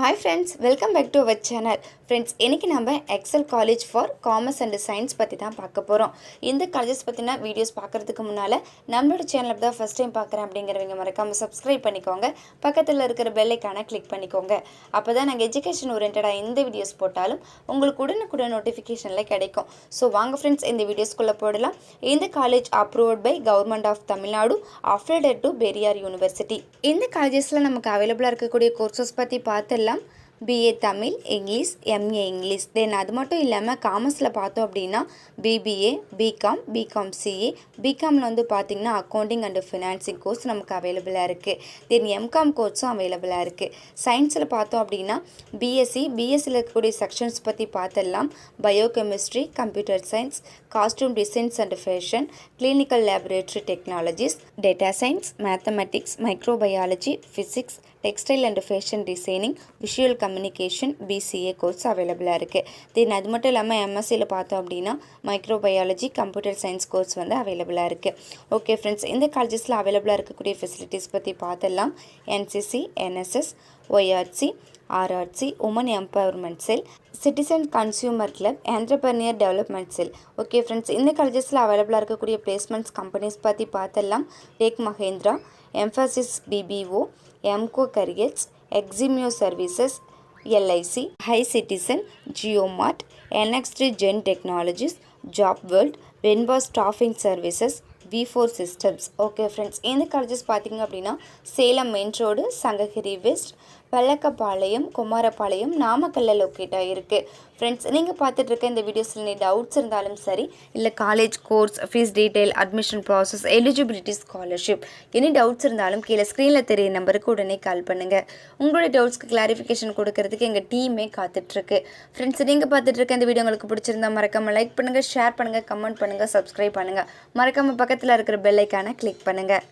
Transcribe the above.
Hi friends, welcome back to our channel. Friends, இன்னைக்கு நம்ம Excel College for Commerce and Science பத்தி தான் பார்க்க போறோம். இந்த காலேஜஸ் பத்தின வீடியோஸ் பார்க்கிறதுக்கு முன்னால நம்மளோட சேனலை தான் ஃபர்ஸ்ட் டைம் பார்க்கறேன் அப்படிங்கறவங்க மறக்காம subscribe பண்ணிக்கோங்க. பக்கத்துல இருக்கிற பெல் ஐகானை கிளிக் பண்ணிக்கோங்க. அப்பதான் நாங்க எஜுகேஷன் ஓரியன்டடா இந்த வீடியோஸ் போட்டாலும் உங்களுக்கு உடனுக்குடன் நோட்டிஃபிகேஷன்ல கிடைக்கும். சோ வாங்க friends இந்த வீடியோஸ்க்குள்ள போடலாம். இந்த college approved by Government of Tamil Nadu, affiliated to Periyar University. இந்த காலேஜஸ்ல நமக்கு அவேலபிளா இருக்கக்கூடிய கோர்சஸ் பத்தி பார்த்தலாம். BA Tamil, English, MA English. Then அது மட்டும் இல்லாமல் காமர்ஸில் பார்த்தோம் அப்படின்னா BBA, BCom, BCom CA, BComல வந்து பார்த்திங்கன்னா அக்கௌண்டிங் அண்ட் ஃபினான்சிங் கோர்ஸ் நமக்கு அவைலபிளாக இருக்குது. தென் MCom கோர்ஸும் அவைலபிளாக இருக்குது. சயின்ஸில் பார்த்தோம் அப்படின்னா BSCயில் இருக்கக்கூடிய செக்ஷன்ஸ் பற்றி பார்த்தலாம். Biochemistry, computer science, costume designs and fashion, clinical laboratory technologies, data science, mathematics, microbiology, physics, textile and fashion designing, visual communication, BCA course அவைலபிளாக இருக்குது. தென் அது மட்டும் இல்லாமல் MSCயில் பார்த்தோம் அப்படின்னா மைக்ரோபயாலஜி, கம்ப்யூட்டர் சயின்ஸ் கோர்ஸ் வந்து அவைலபிளாக இருக்குது. ஓகே ஃப்ரெண்ட்ஸ், இந்த காலேஜஸில் அவைலபிளாக இருக்கக்கூடிய ஃபெசிலிட்டிஸ் பற்றி பார்த்தலாம். NCC, NSS, ORC, RRC, women empowerment cell, citizen consumer club, entrepreneur development cell. Okay friends, இந்த காலேஜஸில் அவைலபிளாக இருக்கக்கூடிய பிளேஸ்மெண்ட்ஸ் கம்பெனிஸ் பற்றி பார்த்தலாம். Tech Mahindra, Mphasis BBO, Emco careers, Eximio services, LIC, Hi Citizen, JioMart, NX3 Gen technologies, job world, Venba staffing services, V4 systems. Okay friends, இந்த colleges பார்த்தீங்க அப்படின்னா Salem main road, Sankagiri west, Pallakkapalayam, Kumarapalayam, நாமக்கல்ல லொக்கேட் ஆகிருக்கு. ஃப்ரெண்ட்ஸ், நீங்கள் பார்த்துட்டு இருக்க இந்த வீடியோஸில் நீ டவுட்ஸ் இருந்தாலும் சரி, இல்லை college course, fees detail, admission process, eligibility, scholarship, any doubts இருந்தாலும் கீழே ஸ்க்ரீனில் தெரிய நம்பருக்கு உடனே கால் பண்ணுங்கள். உங்களுடைய டவுட்ஸ்க்கு கிளாரிஃபிகேஷன் கொடுக்கறதுக்கு எங்கள் டீமே காத்துட்ருக்கு. ஃப்ரெண்ட்ஸ், நீங்கள் பார்த்துட்டு இருக்க இந்த வீடியோ உங்களுக்கு பிடிச்சிருந்தா மறக்காமல் லைக் பண்ணுங்கள், ஷேர் பண்ணுங்கள், கமெண்ட் பண்ணுங்கள், சப்ஸ்கிரைப் பண்ணுங்கள். மறக்காமல் பக்கத்தில் இருக்கிற பெல் ஐக்கானை கிளிக் பண்ணுங்கள்.